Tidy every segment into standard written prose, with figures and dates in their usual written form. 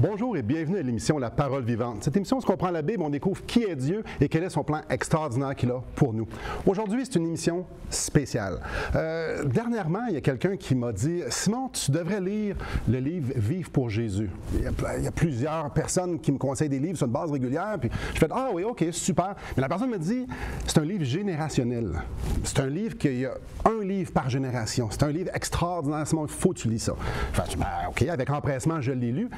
Bonjour et bienvenue à l'émission La Parole Vivante. Cette émission, on se comprend la Bible, on découvre qui est Dieu et quel est son plan extraordinaire qu'il a pour nous. Aujourd'hui, c'est une émission spéciale. Dernièrement, il y a quelqu'un qui m'a dit « Simon, tu devrais lire le livre Vivre pour Jésus ». Il y a plusieurs personnes qui me conseillent des livres sur une base régulière, puis je fais « Ah oui, ok, super ». Mais la personne me dit « C'est un livre générationnel. C'est un livre qu'il y a un livre par génération. C'est un livre extraordinaire, Simon, il faut que tu lis ça ». Enfin, ok, avec empressement, je l'ai lu.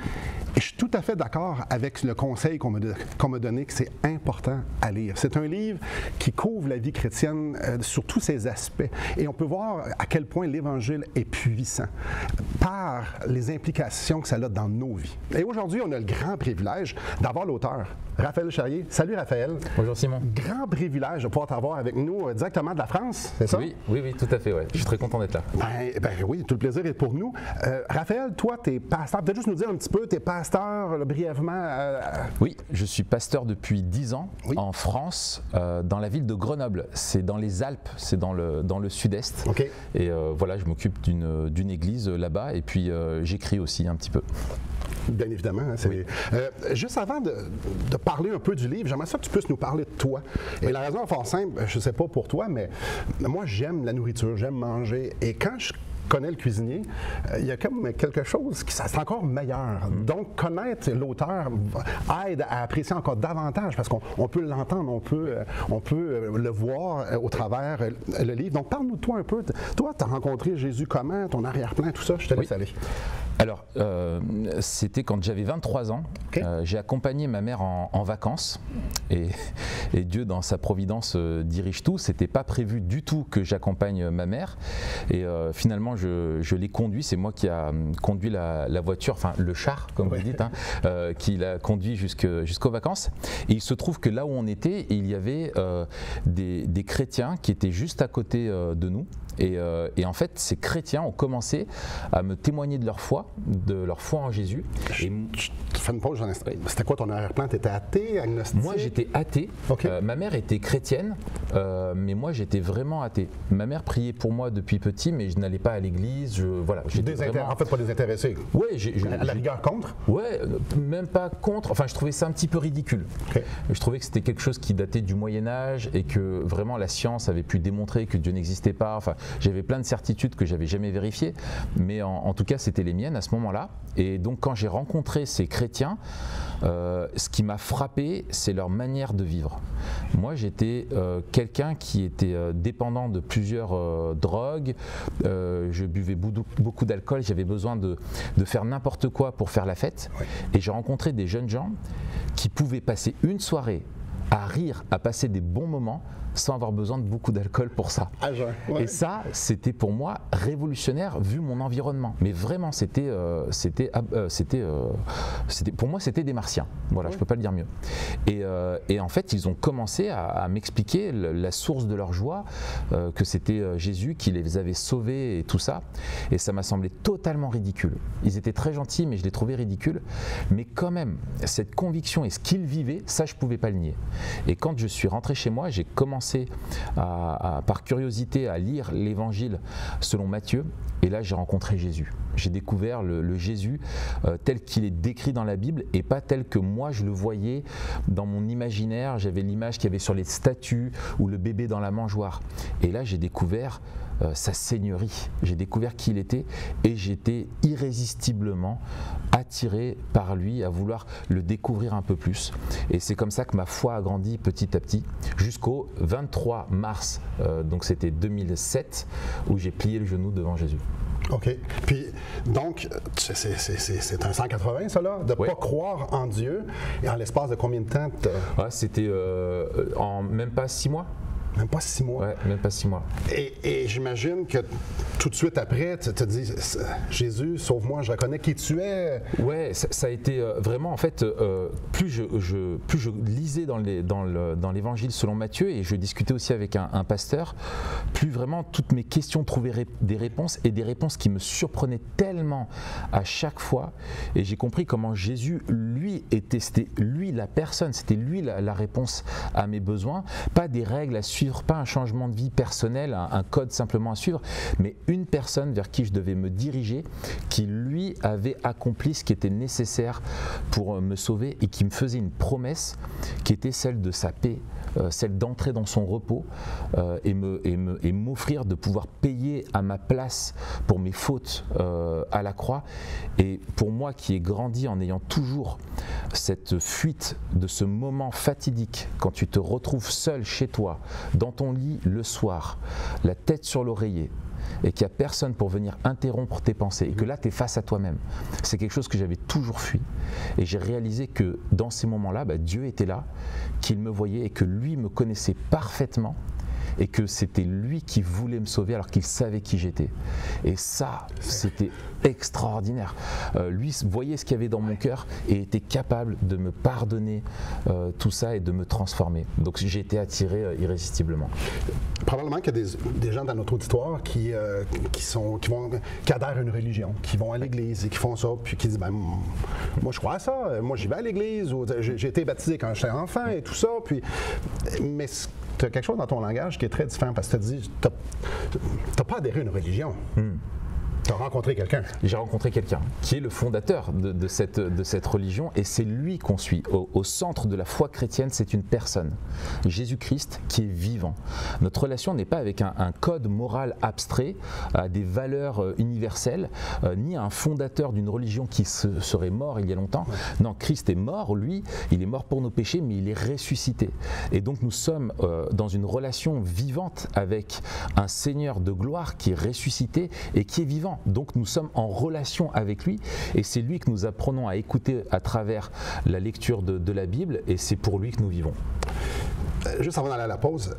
Et je suis tout à fait d'accord avec le conseil qu'on m'a donné, que c'est important à lire. C'est un livre qui couvre la vie chrétienne sur tous ses aspects. Et on peut voir à quel point l'Évangile est puissant par les implications que ça a dans nos vies. Et aujourd'hui, on a le grand privilège d'avoir l'auteur, Raphaël Charrier. Salut Raphaël. Bonjour Simon. Grand privilège de pouvoir t'avoir avec nous directement de la France, c'est ça? Oui, tout à fait. Ouais. Je suis très content d'être là. Ben oui, tout le plaisir est pour nous. Raphaël, toi, tu es pasteur. Peut-être juste nous dire un petit peu, tu es pasteur brièvement. Oui, je suis pasteur depuis 10 ans en France, dans la ville de Grenoble. C'est dans les Alpes, c'est dans le sud-est. Okay. Et voilà, je m'occupe d'une église là-bas et puis j'écris aussi un petit peu. Bien évidemment. Hein, oui. Juste avant de parler un peu du livre, j'aimerais ça que tu puisses nous parler de toi. Et la raison est fort simple, je ne sais pas pour toi, mais moi, j'aime la nourriture, j'aime manger. Et quand je connais le cuisinier, il y a comme quelque chose qui c'est encore meilleur. Donc, connaître l'auteur aide à apprécier encore davantage parce qu'on peut l'entendre, on peut le voir au travers le livre. Donc, parle-nous de toi un peu. Toi, tu as rencontré Jésus comment, ton arrière-plan, tout ça? Je te laisse aller. Alors, c'était quand j'avais 23 ans. Okay. J'ai accompagné ma mère en vacances et Dieu, dans sa providence, dirige tout. C'était pas prévu du tout que j'accompagne ma mère et finalement, je l'ai conduit. C'est moi qui a conduit la voiture, enfin le char, comme vous dites, hein, qui l'a conduit jusqu'aux vacances. Et il se trouve que là où on était, il y avait des chrétiens qui étaient juste à côté de nous. Et en fait, ces chrétiens ont commencé à me témoigner de leur foi en Jésus. Tu fais une pause, c'était quoi ton arrière-plan? Tu étais athée, agnostique? Moi, j'étais athée. Okay. Ma mère était chrétienne, mais moi, j'étais vraiment athée. Ma mère priait pour moi depuis petit, mais je n'allais pas à l'église. Voilà, En fait, pas désintéressé. Oui, à la rigueur contre? Oui, même pas contre. Enfin, je trouvais ça un petit peu ridicule. Okay. Je trouvais que c'était quelque chose qui datait du Moyen-Âge et que vraiment la science avait pu démontrer que Dieu n'existait pas. Enfin, j'avais plein de certitudes que j'avais jamais vérifiées, mais en tout cas, c'était les miennes à ce moment-là. Et donc, quand j'ai rencontré ces chrétiens, ce qui m'a frappé, c'est leur manière de vivre. Moi, j'étais quelqu'un qui était dépendant de plusieurs drogues. Je buvais beaucoup d'alcool. J'avais besoin de faire n'importe quoi pour faire la fête. Ouais. Et j'ai rencontré des jeunes gens qui pouvaient passer une soirée à rire, à passer des bons moments sans avoir besoin de beaucoup d'alcool pour ça. Ouais. Et ça, c'était pour moi révolutionnaire vu mon environnement. Mais vraiment, pour moi, c'était des martiens. Voilà, ouais. Je peux pas le dire mieux. Et en fait, ils ont commencé à m'expliquer la source de leur joie, que c'était Jésus qui les avait sauvés et tout ça. Et ça m'a semblé totalement ridicule. Ils étaient très gentils, mais je les trouvais ridicules. Mais quand même, cette conviction et ce qu'ils vivaient, ça, je pouvais pas le nier. Et quand je suis rentré chez moi, j'ai commencé par curiosité à lire l'Évangile selon Matthieu, et là j'ai rencontré Jésus. J'ai découvert le Jésus tel qu'il est décrit dans la Bible et pas tel que moi je le voyais dans mon imaginaire. J'avais l'image qu'il y avait sur les statues ou le bébé dans la mangeoire. Et là j'ai découvert sa seigneurie. J'ai découvert qui il était et j'étais irrésistiblement attiré par lui à vouloir le découvrir un peu plus. Et c'est comme ça que ma foi a grandi petit à petit jusqu'au 23 mars, donc c'était 2007, où j'ai plié le genou devant Jésus. OK. Puis, donc, c'est un 180, ça, là, de ne pas croire en Dieu. Et en l'espace de combien de temps? C'était en même pas 6 mois. Même pas 6 mois. Ouais, même pas 6 mois. Et j'imagine que tout de suite après, tu te dis, Jésus, sauve-moi, je reconnais qui tu es. Ouais, ça a été vraiment, en fait, plus je lisais dans l'Évangile selon Matthieu, et je discutais aussi avec un pasteur, plus vraiment toutes mes questions trouvaient des réponses, et des réponses qui me surprenaient tellement à chaque fois. Et j'ai compris comment Jésus, c'était lui la personne, c'était lui la réponse à mes besoins, pas des règles à suivre suivre, pas un changement de vie personnel, un code simplement à suivre, mais une personne vers qui je devais me diriger, qui lui avait accompli ce qui était nécessaire pour me sauver et qui me faisait une promesse qui était celle de sa paix, celle d'entrer dans son repos et m'offrir de pouvoir payer à ma place pour mes fautes à la croix. Et pour moi qui ai grandi en ayant toujours cette fuite de ce moment fatidique, quand tu te retrouves seul chez toi, dans ton lit le soir, la tête sur l'oreiller, et qu'il n'y a personne pour venir interrompre tes pensées, et que là tu es face à toi-même. C'est quelque chose que j'avais toujours fui. Et j'ai réalisé que dans ces moments-là, Dieu était là, qu'il me voyait et que lui me connaissait parfaitement, et que c'était lui qui voulait me sauver alors qu'il savait qui j'étais. Et ça, c'était extraordinaire. Lui voyait ce qu'il y avait dans mon cœur et était capable de me pardonner tout ça et de me transformer. Donc j'ai été attiré irrésistiblement. Probablement qu'il y a des gens dans notre auditoire qui adhèrent à une religion, qui vont à l'église et qui font ça, puis qui disent moi je crois à ça, moi j'y vais à l'église, ou j'ai été baptisé quand j'étais enfant et tout ça, mais tu as quelque chose dans ton langage qui est très différent parce que tu as dit, tu n'as pas adhéré à une religion. Tu as rencontré quelqu'un. J'ai rencontré quelqu'un qui est le fondateur de cette religion et c'est lui qu'on suit. Au centre de la foi chrétienne, c'est une personne, Jésus-Christ, qui est vivant. Notre relation n'est pas avec un code moral abstrait, des valeurs universelles, ni un fondateur d'une religion qui serait mort il y a longtemps. Ouais. Non, Christ est mort, lui, il est mort pour nos péchés, mais il est ressuscité. Et donc nous sommes dans une relation vivante avec un Seigneur de gloire qui est ressuscité et qui est vivant. Donc nous sommes en relation avec lui et c'est lui que nous apprenons à écouter à travers la lecture de la Bible et c'est pour lui que nous vivons. Juste avant d'aller à la pause,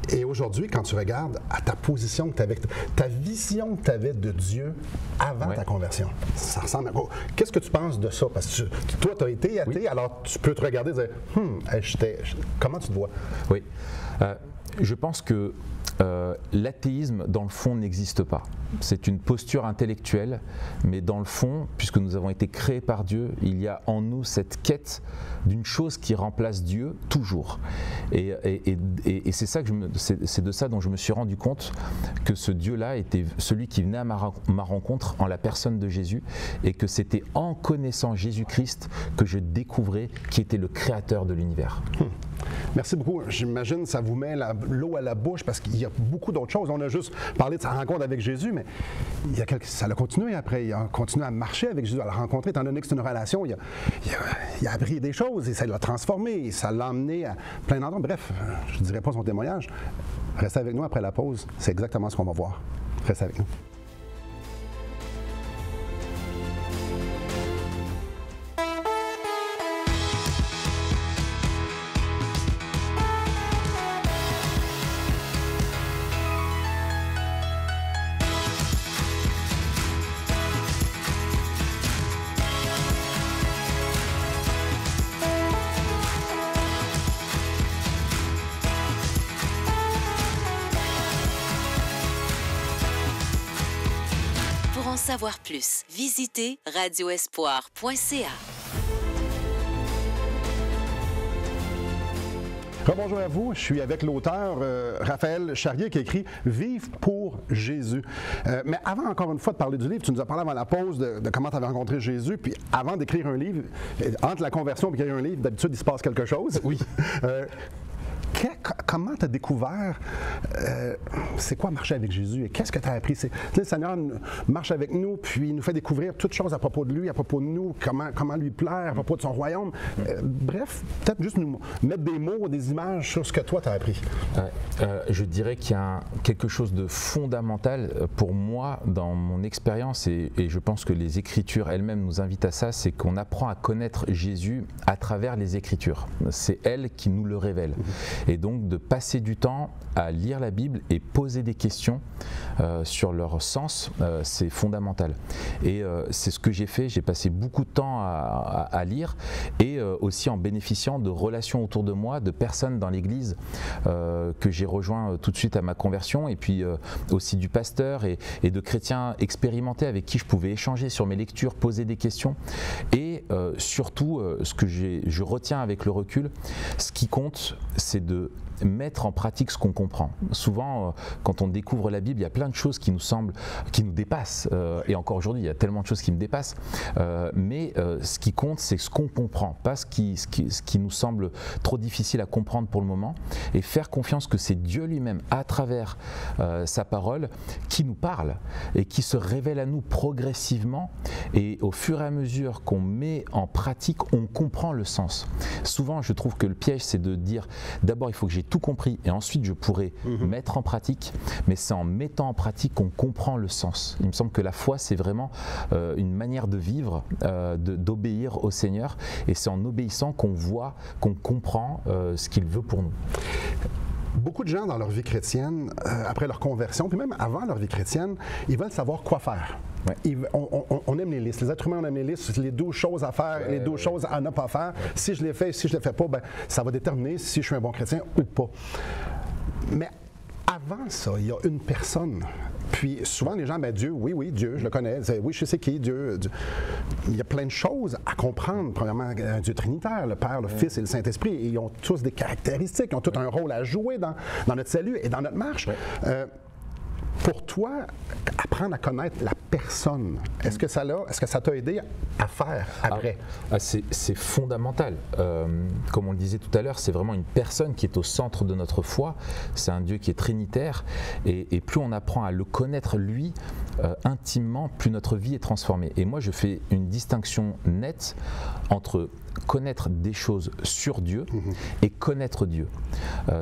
et aujourd'hui, quand tu regardes à ta position que tu avais, ta vision que tu avais de Dieu avant ta conversion, ça ressemble à quoi? Qu'est-ce que tu penses de ça? Parce que toi, tu as été athée, alors tu peux te regarder et dire comment tu te vois? Oui. Je pense que l'athéisme, dans le fond, n'existe pas. C'est une posture intellectuelle, mais dans le fond, puisque nous avons été créés par Dieu, il y a en nous cette quête d'une chose qui remplace Dieu toujours. Et c'est ça c'est de ça dont je me suis rendu compte que ce Dieu-là était celui qui venait à ma rencontre en la personne de Jésus, et que c'était en connaissant Jésus-Christ que je découvrais qui était le créateur de l'univers. Merci beaucoup. J'imagine que ça vous met l'eau à la bouche parce qu'il y a beaucoup d'autres choses. On a juste parlé de sa rencontre avec Jésus, mais ça a continué après. Il a continué à marcher avec Jésus, à le rencontrer, étant donné que c'est une relation. Il a appris des choses et ça l'a transformé et ça l'a emmené à plein d'endroits. Bref, je ne dirais pas son témoignage. Restez avec nous après la pause. C'est exactement ce qu'on va voir. Restez avec nous. Pour en savoir plus, visitez radioespoir.ca. Bonjour à vous, je suis avec l'auteur Raphaël Charrier qui a écrit « Vive pour Jésus ». Mais avant encore une fois de parler du livre, tu nous as parlé avant la pause de comment tu avais rencontré Jésus, puis avant d'écrire un livre, entre la conversion et d'écrire un livre, d'habitude il se passe quelque chose. Oui. Comment tu as découvert c'est quoi marcher avec Jésus et qu'est-ce que tu as appris? Le Seigneur marche avec nous, puis il nous fait découvrir toutes choses à propos de lui, à propos de nous, comment lui plaire, à propos de son royaume. Bref, peut-être juste nous mettre des mots, des images sur ce que toi tu as appris. Je dirais qu'il y a quelque chose de fondamental pour moi dans mon expérience et je pense que les Écritures elles-mêmes nous invitent à ça, c'est qu'on apprend à connaître Jésus à travers les Écritures. C'est elles qui nous le révèlent. Et donc de passer du temps à lire la Bible et poser des questions sur leur sens, c'est fondamental. Et c'est ce que j'ai fait, j'ai passé beaucoup de temps à lire et aussi en bénéficiant de relations autour de moi, de personnes dans l'église que j'ai rejoint tout de suite à ma conversion et puis aussi du pasteur et de chrétiens expérimentés avec qui je pouvais échanger sur mes lectures, poser des questions et surtout ce que je retiens avec le recul, ce qui compte c'est de de mettre en pratique ce qu'on comprend. Souvent, quand on découvre la Bible, il y a plein de choses qui nous semblent, qui nous dépassent. Et encore aujourd'hui, il y a tellement de choses qui me dépassent. Mais ce qui compte, c'est ce qu'on comprend, pas ce qui nous semble trop difficile à comprendre pour le moment. Et faire confiance que c'est Dieu lui-même, à travers sa parole, qui nous parle et qui se révèle à nous progressivement. Et au fur et à mesure qu'on met en pratique, on comprend le sens. Souvent, je trouve que le piège, c'est de dire, d'abord, il faut que j'ai tout compris et ensuite je pourrai mettre en pratique, mais c'est en mettant en pratique qu'on comprend le sens. Il me semble que la foi, c'est vraiment une manière de vivre, d'obéir au Seigneur, et c'est en obéissant qu'on voit, qu'on comprend ce qu'il veut pour nous. Beaucoup de gens dans leur vie chrétienne, après leur conversion, puis même avant leur vie chrétienne, ils veulent savoir quoi faire. Ouais. On aime les listes. Les êtres humains, on aime les listes. Les 12 choses à faire, les 12 choses à ne pas faire. Ouais. Si je les fais, si je ne les fais pas, ben, ça va déterminer si je suis un bon chrétien ou pas. Mais avant ça, il y a une personne. Puis souvent, les gens, ben Dieu, oui, Dieu, je le connais. Oui, je sais qui est Dieu. Il y a plein de choses à comprendre. Premièrement, un Dieu trinitaire, le Père, le Fils et le Saint-Esprit. Et ils ont tous des caractéristiques, ils ont tous un rôle à jouer dans notre salut et dans notre marche. Ouais. Pour toi, apprendre à connaître la personne, est-ce que ça t'a aidé à faire après? C'est fondamental. Comme on le disait tout à l'heure, c'est vraiment une personne qui est au centre de notre foi. C'est un Dieu qui est trinitaire. Et plus on apprend à le connaître, lui, intimement, plus notre vie est transformée. Et moi, je fais une distinction nette entre connaître des choses sur Dieu et connaître Dieu.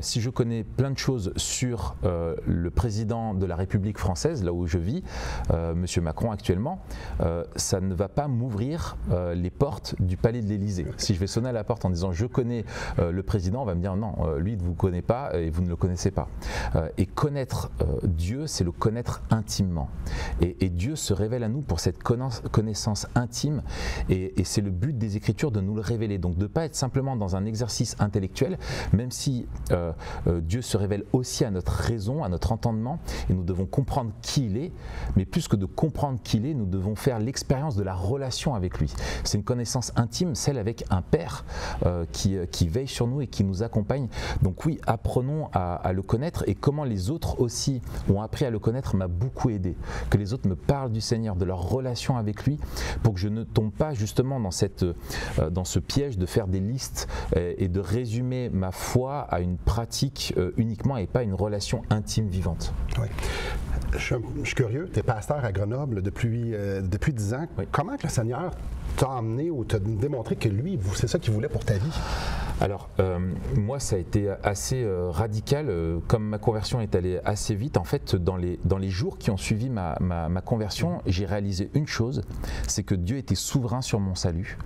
Si je connais plein de choses sur le président de la République française, là où je vis, M. Macron actuellement, ça ne va pas m'ouvrir les portes du palais de l'Élysée. Si je vais sonner à la porte en disant je connais le président, on va me dire non, lui ne vous connaît pas et vous ne le connaissez pas. Et connaître Dieu, c'est le connaître intimement. Et Dieu se révèle à nous pour cette connaissance intime, et c'est le but des Écritures de nous le révéler. Donc de ne pas être simplement dans un exercice intellectuel, même si Dieu se révèle aussi à notre raison, à notre entendement, et nous devons comprendre qui il est, mais plus que de comprendre qui il est, nous devons faire l'expérience de la relation avec lui. C'est une connaissance intime, celle avec un Père qui veille sur nous et qui nous accompagne. Donc oui, apprenons à le connaître, et comment les autres aussi ont appris à le connaître m'a beaucoup aidé. Que les autres me parlent du Seigneur, de leur relation avec lui, pour que je ne tombe pas justement dans ce piège de faire des listes et de résumer ma foi à une pratique uniquement et pas une relation intime vivante. Oui. Je suis curieux, tu es pasteur à Grenoble depuis 10 ans. Oui. Comment que le Seigneur t'a amené ou t'a démontré que lui, c'est ça qu'il voulait pour ta vie? Alors, moi, ça a été assez radical. Comme ma conversion est allée assez vite, en fait, dans les jours qui ont suivi ma conversion, j'ai réalisé une chose, c'est que Dieu était souverain sur mon salut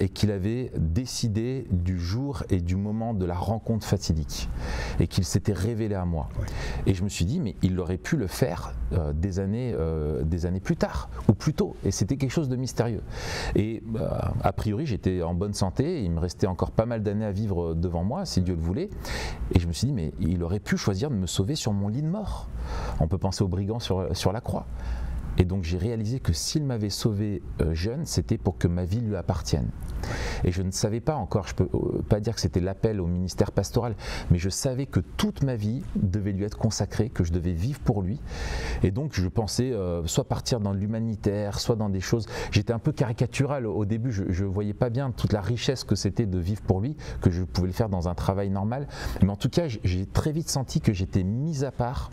et qu'il avait décidé du jour et du moment de la rencontre fatidique et qu'il s'était révélé à moi. Ouais. Et je me suis dit, mais il aurait pu le faire des années plus tard ou plus tôt, et c'était quelque chose de mystérieux. Et a priori, j'étais en bonne santé, il me restait encore pas mal d'années à vivre devant moi, si Dieu le voulait. Et je me suis dit, mais il aurait pu choisir de me sauver sur mon lit de mort. On peut penser aux brigands sur la croix. Et donc j'ai réalisé que s'il m'avait sauvé jeune, c'était pour que ma vie lui appartienne. Et je ne savais pas encore, je ne peux pas dire que c'était l'appel au ministère pastoral, mais je savais que toute ma vie devait lui être consacrée, que je devais vivre pour lui. Et donc je pensais soit partir dans l'humanitaire, soit dans des choses... J'étais un peu caricatural au début, je ne voyais pas bien toute la richesse que c'était de vivre pour lui, que je pouvais le faire dans un travail normal. Mais en tout cas, j'ai très vite senti que j'étais mis à part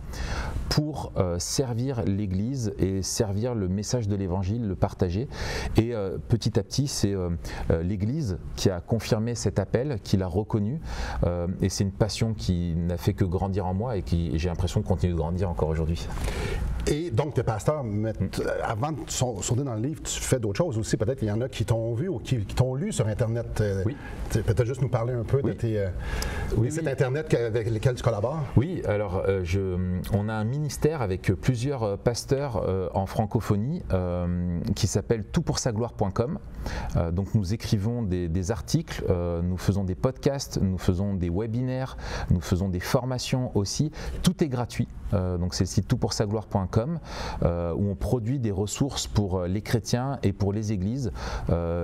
pour servir l'Église et servir le message de l'Évangile, le partager. Et petit à petit, c'est l'Église qui a confirmé cet appel, qui l'a reconnu. Et c'est une passion qui n'a fait que grandir en moi et qui, j'ai l'impression, continue de grandir encore aujourd'hui. Et donc, tu es pasteur, mais avant de sauter dans le livre, tu fais d'autres choses aussi. Peut-être qu'il y en a qui t'ont vu ou qui t'ont lu sur Internet. Oui. Peut-être juste nous parler un peu de tes sites Internet avec lesquels tu collabores. Oui, alors on a un ministère avec plusieurs pasteurs en francophonie qui s'appelle toutpoursagloire.com. Donc nous écrivons des articles, nous faisons des podcasts, nous faisons des webinaires, nous faisons des formations aussi. Tout est gratuit. Donc c'est le site toutpoursagloire.com où on produit des ressources pour les chrétiens et pour les églises.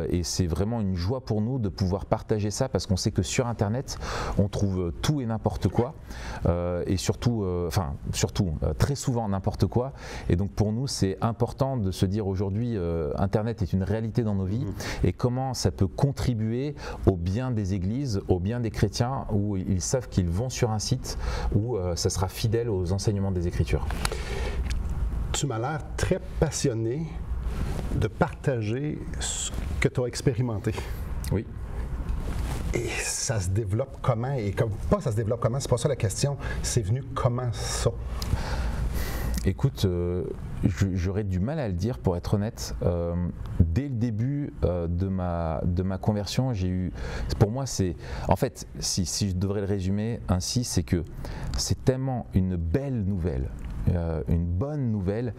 Et c'est vraiment une joie pour nous de pouvoir partager ça parce qu'on sait que sur Internet, on trouve tout et n'importe quoi. Et surtout, très souvent n'importe quoi. Et donc pour nous, c'est important de se dire aujourd'hui, Internet est une réalité dans nos vies et comment ça peut contribuer au bien des églises, au bien des chrétiens où ils savent qu'ils vont sur un site où ça sera fidèle aux enseignements des Écritures. Tu m'as l'air très passionné de partager ce que tu as expérimenté. Oui. Et ça se développe comment? Et pas ça se développe comment, c'est pas ça la question. C'est venu comment ça? Écoute, j'aurais du mal à le dire pour être honnête. Dès le début de ma conversion, j'ai eu... Pour moi, c'est... En fait, si je devrais le résumer ainsi, c'est que c'est tellement une belle nouvelle, une bonne nouvelle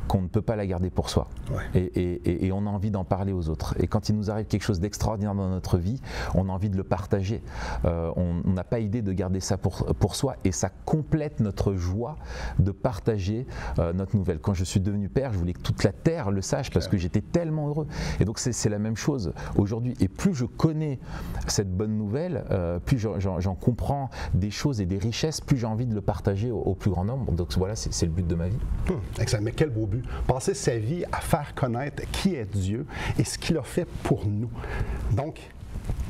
qu'on ne peut pas la garder pour soi. Ouais. Et on a envie d'en parler aux autres. Et quand il nous arrive quelque chose d'extraordinaire dans notre vie, on a envie de le partager. On n'a pas idée de garder ça pour soi et ça complète notre joie de partager notre nouvelle. Quand je suis devenu père, je voulais que toute la terre le sache parce que j'étais tellement heureux. Et donc c'est la même chose aujourd'hui. Et plus je connais cette bonne nouvelle, plus j'en comprends des choses et des richesses, plus j'ai envie de le partager au plus grand nombre. Donc voilà, c'est le but de ma vie. Excellent, mais quel beau but. Passer sa vie à faire connaître qui est Dieu et ce qu'il a fait pour nous. Donc,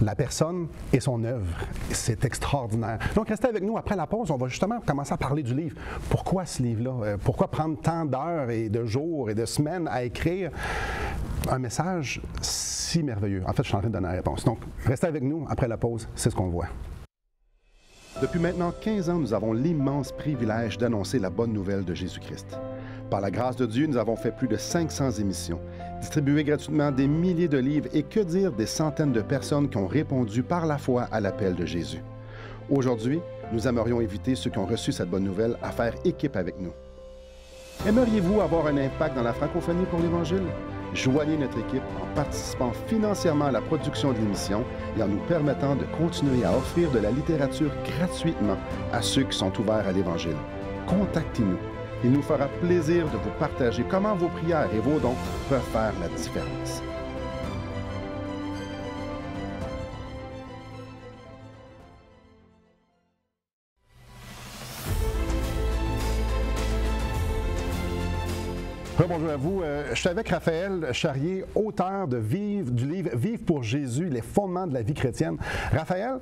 la personne et son œuvre, c'est extraordinaire. Donc, restez avec nous. Après la pause, on va justement commencer à parler du livre. Pourquoi ce livre-là? Pourquoi prendre tant d'heures et de jours et de semaines à écrire un message si merveilleux? En fait, je suis en train de donner la réponse. Donc, restez avec nous. Après la pause, c'est ce qu'on voit. Depuis maintenant 15 ans, nous avons l'immense privilège d'annoncer la bonne nouvelle de Jésus-Christ. Par la grâce de Dieu, nous avons fait plus de 500 émissions, distribué gratuitement des milliers de livres et que dire des centaines de personnes qui ont répondu par la foi à l'appel de Jésus. Aujourd'hui, nous aimerions inviter ceux qui ont reçu cette bonne nouvelle à faire équipe avec nous. Aimeriez-vous avoir un impact dans la francophonie pour l'Évangile? Joignez notre équipe en participant financièrement à la production de l'émission et en nous permettant de continuer à offrir de la littérature gratuitement à ceux qui sont ouverts à l'Évangile. Contactez-nous. Il nous fera plaisir de vous partager comment vos prières et vos dons peuvent faire la différence. Bonjour à vous. Je suis avec Raphaël Charrier, auteur du livre « Vivre pour Jésus, les fondements de la vie chrétienne ». Raphaël,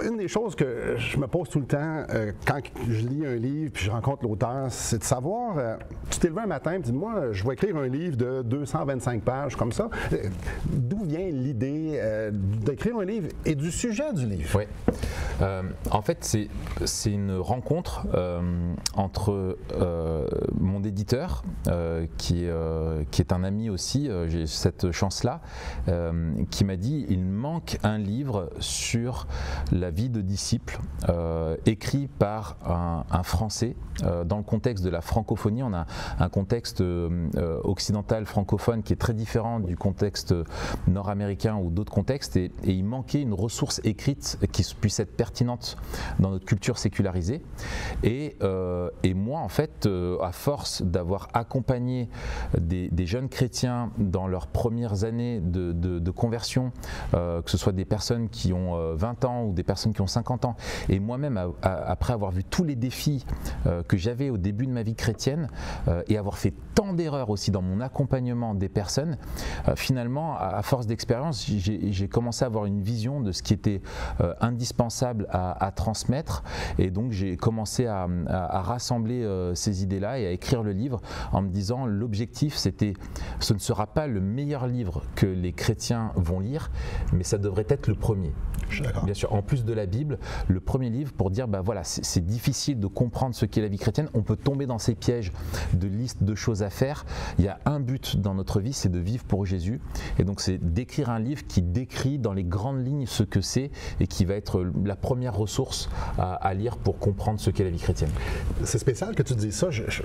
une des choses que je me pose tout le temps quand je lis un livre et je rencontre l'auteur, c'est de savoir, tu t'es levé un matin et tu dis « Moi, je vais écrire un livre de 225 pages comme ça ». D'où vient l'idée d'écrire un livre et du sujet du livre? Oui. En fait, c'est une rencontre entre mon éditeur, qui est un ami aussi, j'ai cette chance-là, qui m'a dit il manque un livre sur la vie de disciples écrit par un Français dans le contexte de la francophonie. On a un contexte occidental francophone qui est très différent du contexte nord-américain ou d'autres contextes et il manquait une ressource écrite qui puisse être pertinente dans notre culture sécularisée et moi en fait à force d'avoir accompagné des jeunes chrétiens dans leurs premières années de conversion, que ce soit des personnes qui ont 20 ans ou des personnes qui ont 50 ans. Et moi-même, après avoir vu tous les défis que j'avais au début de ma vie chrétienne et avoir fait tant d'erreurs aussi dans mon accompagnement des personnes, finalement, à force d'expérience, j'ai commencé à avoir une vision de ce qui était indispensable à transmettre. Et donc, j'ai commencé à rassembler ces idées-là et à écrire le livre en me disant l'objectif c'était ce ne sera pas le meilleur livre que les chrétiens vont lire mais ça devrait être le premier. Bien sûr, en plus de la Bible, le premier livre pour dire bah voilà, c'est difficile de comprendre ce qu'est la vie chrétienne, on peut tomber dans ces pièges de liste de choses à faire. Il y a un but dans notre vie, c'est de vivre pour Jésus et donc c'est d'écrire un livre qui décrit dans les grandes lignes ce que c'est et qui va être premières ressources à lire pour comprendre ce qu'est la vie chrétienne. C'est spécial que tu dises ça. Je ne suis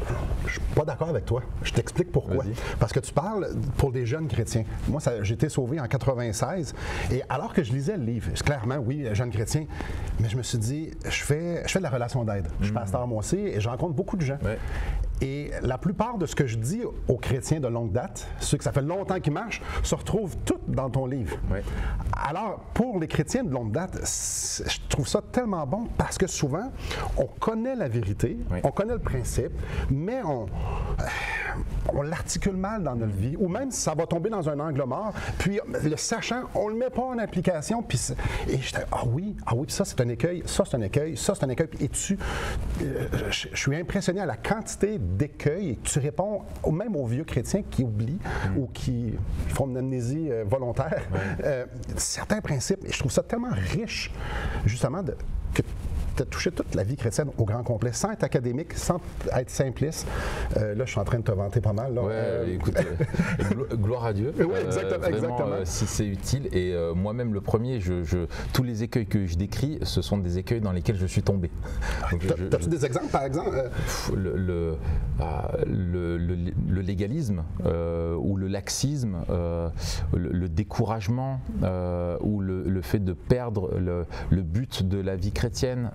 pas d'accord avec toi. Je t'explique pourquoi. Parce que tu parles pour des jeunes chrétiens. Moi, j'ai été sauvé en 96. Et alors que je lisais le livre, clairement, oui, jeune chrétien, mais je me suis dit, je fais de la relation d'aide. Je suis pasteur moi aussi et je rencontre beaucoup de gens. Ouais. Et la plupart de ce que je dis aux chrétiens de longue date, ceux que ça fait longtemps qu'ils marchent, se retrouvent tout dans ton livre. Oui. Alors, pour les chrétiens de longue date, je trouve ça tellement bon parce que souvent, on connaît la vérité, oui. On connaît le principe, mais on l'articule mal dans notre vie, ou même si ça va tomber dans un angle mort, puis le sachant, on le met pas en application, puis et j'étais, ah oui, puis ça c'est un écueil, ça c'est un écueil, ça c'est un écueil, et je suis impressionné à la quantité d'écueils, et tu réponds même aux vieux chrétiens qui oublient ou qui font une amnésie volontaire, certains principes, et je trouve ça tellement riche, justement, que tu as touché toute la vie chrétienne au grand complet, sans être académique, sans être simpliste. Là, je suis en train de te vanter pas mal. Oui, écoute, gloire à Dieu. Oui, exactement. Si c'est utile. Et moi-même, le premier, tous les écueils que je décris, ce sont des écueils dans lesquels je suis tombé. As-tu des exemples, par exemple? Le légalisme ou le laxisme, le découragement ou le fait de perdre le but de la vie chrétienne,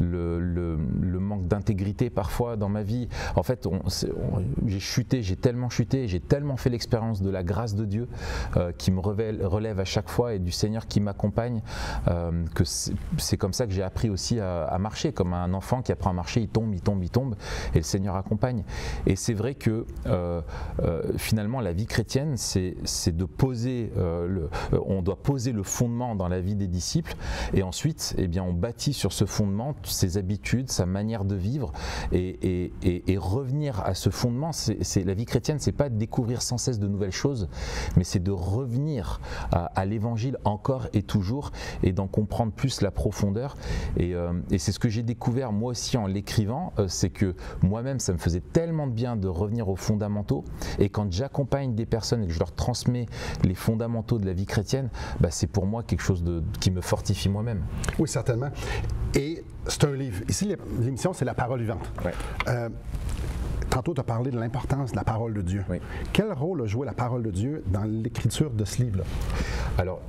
le manque d'intégrité parfois dans ma vie. En fait, j'ai tellement chuté, j'ai tellement fait l'expérience de la grâce de Dieu qui me relève à chaque fois et du Seigneur qui m'accompagne, que c'est comme ça que j'ai appris aussi à marcher, comme un enfant qui apprend à marcher, il tombe, et le Seigneur accompagne. Et c'est vrai que finalement la vie chrétienne, c'est de poser, on doit poser le fondement dans la vie des disciples, et ensuite, eh bien, on bâtit sur ce fondement ses habitudes, sa manière de vivre, et revenir à ce fondement. La vie chrétienne, c'est pas de découvrir sans cesse de nouvelles choses, mais c'est de revenir à l'évangile encore et toujours, et d'en comprendre plus la profondeur. Et c'est ce que j'ai découvert moi aussi en l'écrivant, c'est que moi-même, ça me faisait tellement de bien de revenir aux fondamentaux, et quand j'accompagne des personnes et que je leur transmets les fondamentaux de la vie chrétienne, c'est pour moi quelque chose qui me fortifie moi-même. Oui, certainement. Et c'est un livre. Ici, l'émission, c'est la parole vivante. Ouais. Tantôt, tu as parlé de l'importance de la parole de Dieu. Oui. Quel rôle a joué la parole de Dieu dans l'écriture de ce livre-là? Alors,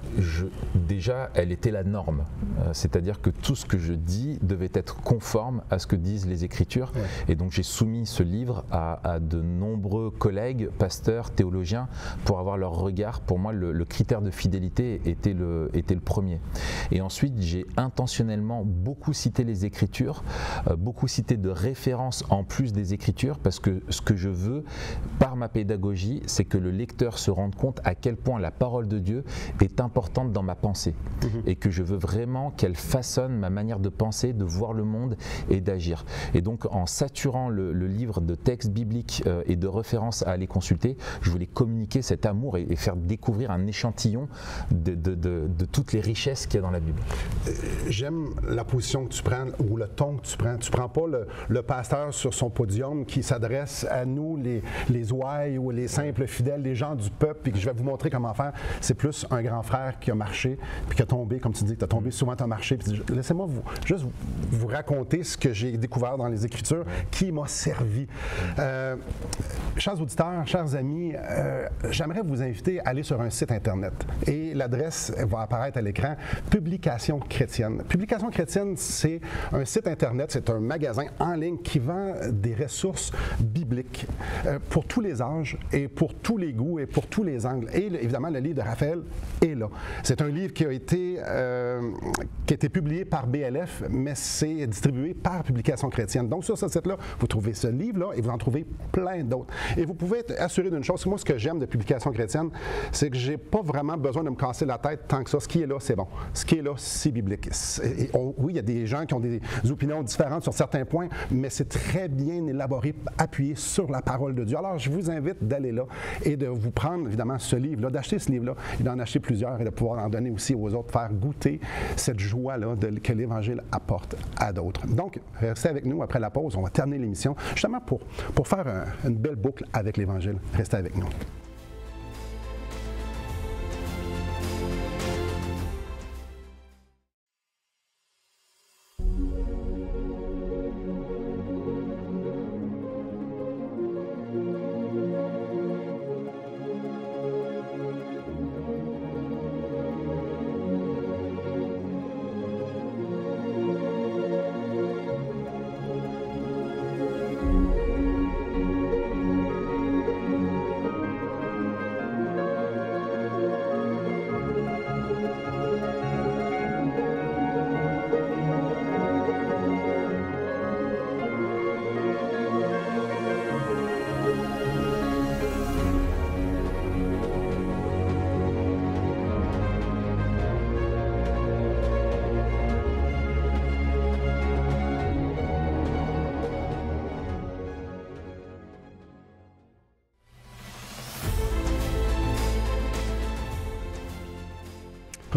déjà, elle était la norme. C'est-à-dire que tout ce que je dis devait être conforme à ce que disent les Écritures. Oui. Et donc, j'ai soumis ce livre à de nombreux collègues, pasteurs, théologiens, pour avoir leur regard. Pour moi, le critère de fidélité était le premier. Et ensuite, j'ai intentionnellement beaucoup cité les Écritures, beaucoup cité de références en plus des Écritures, parce que ce que je veux, par ma pédagogie, c'est que le lecteur se rende compte à quel point la parole de Dieu est importante dans ma pensée, et que je veux vraiment qu'elle façonne ma manière de penser, de voir le monde et d'agir. Et donc, en saturant le livre de textes bibliques et de références à aller consulter, je voulais communiquer cet amour et faire découvrir un échantillon de toutes les richesses qu'il y a dans la Bible. J'aime la position que tu prends, ou le ton que tu prends. Tu ne prends pas le pasteur sur son podium qui s'adresse à nous, les ouailles ou les simples fidèles, les gens du peuple, puis que je vais vous montrer comment faire. C'est plus un grand frère qui a marché, puis qui a tombé, comme tu dis, que tu as tombé, souvent tu as marché. Laissez-moi juste vous raconter ce que j'ai découvert dans les Écritures, qui m'a servi. Chers auditeurs, chers amis, j'aimerais vous inviter à aller sur un site Internet. Et l'adresse va apparaître à l'écran, Publication chrétienne. Publication chrétienne, c'est un site Internet, c'est un magasin en ligne qui vend des ressources bibliques pour tous les âges et pour tous les goûts et pour tous les angles. Et évidemment, le livre de Raphaël est là. C'est un livre qui a été publié par BLF, mais c'est distribué par Publication chrétienne. Donc, sur ce site-là, vous trouvez ce livre-là et vous en trouvez plein d'autres. Et vous pouvez être assuré d'une chose. Moi, ce que j'aime de Publication chrétienne, c'est que j'ai pas vraiment besoin de me casser la tête tant que ça. Ce qui est là, c'est bon. Ce qui est là, c'est biblique. Oui, il y a des gens qui ont des opinions différentes sur certains points, mais c'est très bien élaboré, appuyé sur la parole de Dieu. Alors, je vous invite d'aller là et de vous prendre, évidemment, ce livre-là, d'acheter ce livre-là et d'en acheter plusieurs et de pouvoir en donner aussi aux autres, faire goûter cette joie-là que l'Évangile apporte à d'autres. Donc, restez avec nous après la pause. On va terminer l'émission justement pour faire une belle boucle avec l'Évangile. Restez avec nous.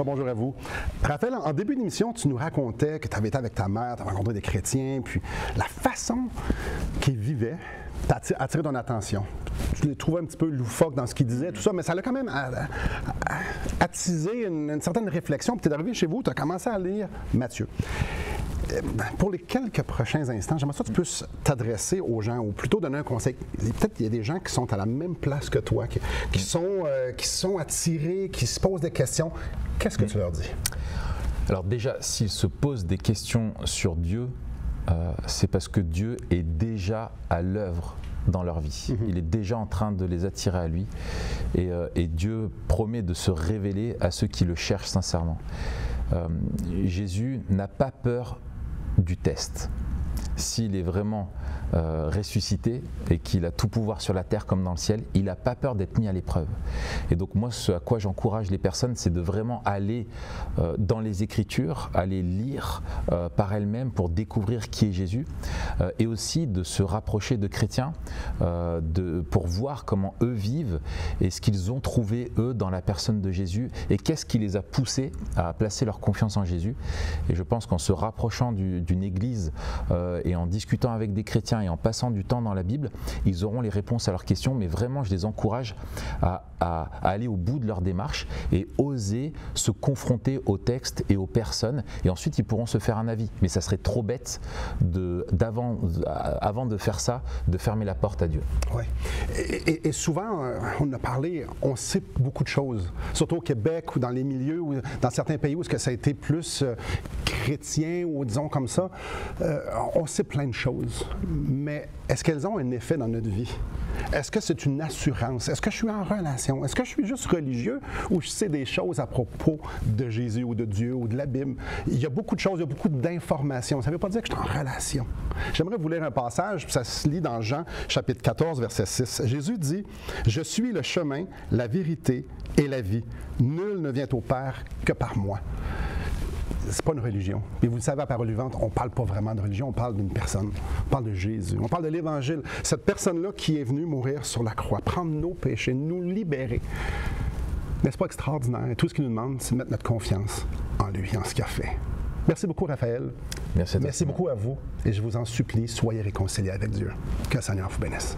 Bonjour à vous. Raphaël, en début d'émission, tu nous racontais que tu avais été avec ta mère, tu avais rencontré des chrétiens, puis la façon qu'ils vivaient t'a attiré ton attention. Tu les trouvais un petit peu loufoques dans ce qu'ils disaient, tout ça, mais ça l'a quand même attisé une certaine réflexion. Puis tu es arrivé chez vous, tu as commencé à lire Matthieu. Pour les quelques prochains instants, j'aimerais que tu puisses t'adresser aux gens, ou plutôt donner un conseil. Peut-être qu'il y a des gens qui sont à la même place que toi, qui sont attirés, qui se posent des questions. Qu'est-ce que tu leur dis? Alors déjà, s'ils se posent des questions sur Dieu, c'est parce que Dieu est déjà à l'œuvre dans leur vie. Il est déjà en train de les attirer à lui. Et Dieu promet de se révéler à ceux qui le cherchent sincèrement. Jésus n'a pas peur du test. S'il est vraiment ressuscité et qu'il a tout pouvoir sur la terre comme dans le ciel, il n'a pas peur d'être mis à l'épreuve. Et donc moi, ce à quoi j'encourage les personnes, c'est de vraiment aller dans les Écritures, aller lire par elles-mêmes pour découvrir qui est Jésus, et aussi de se rapprocher de chrétiens pour voir comment eux vivent et ce qu'ils ont trouvé eux dans la personne de Jésus et qu'est-ce qui les a poussés à placer leur confiance en Jésus. Et je pense qu'en se rapprochant d'une église et en discutant avec des chrétiens et en passant du temps dans la Bible, ils auront les réponses à leurs questions, mais vraiment je les encourage à aller au bout de leur démarche et oser se confronter aux textes et aux personnes, et ensuite ils pourront se faire un avis. Mais ça serait trop bête avant de faire ça, de fermer la porte à Dieu. Oui. Et souvent, on a parlé, on sait beaucoup de choses, surtout au Québec ou dans les milieux, ou dans certains pays où ça a été plus chrétien, ou disons comme ça, on sait plein de choses. Mais est-ce qu'elles ont un effet dans notre vie? Est-ce que c'est une assurance? Est-ce que je suis en relation? Est-ce que je suis juste religieux ou je sais des choses à propos de Jésus ou de Dieu ou de la Bible? Il y a beaucoup de choses, il y a beaucoup d'informations. Ça ne veut pas dire que je suis en relation. J'aimerais vous lire un passage, puis ça se lit dans Jean, chapitre 14, verset 6. Jésus dit « Je suis le chemin, la vérité et la vie. Nul ne vient au Père que par moi. » C'est pas une religion. Mais vous le savez, à Parole Vivante, on ne parle pas vraiment de religion, on parle d'une personne. On parle de Jésus, on parle de l'Évangile. Cette personne-là qui est venue mourir sur la croix, prendre nos péchés, nous libérer. N'est-ce pas extraordinaire? Et tout ce qu'il nous demande, c'est de mettre notre confiance en lui, en ce qu'il a fait. Merci beaucoup, Raphaël. Merci beaucoup à vous. Et je vous en supplie, soyez réconciliés avec Dieu. Que le Seigneur vous bénisse.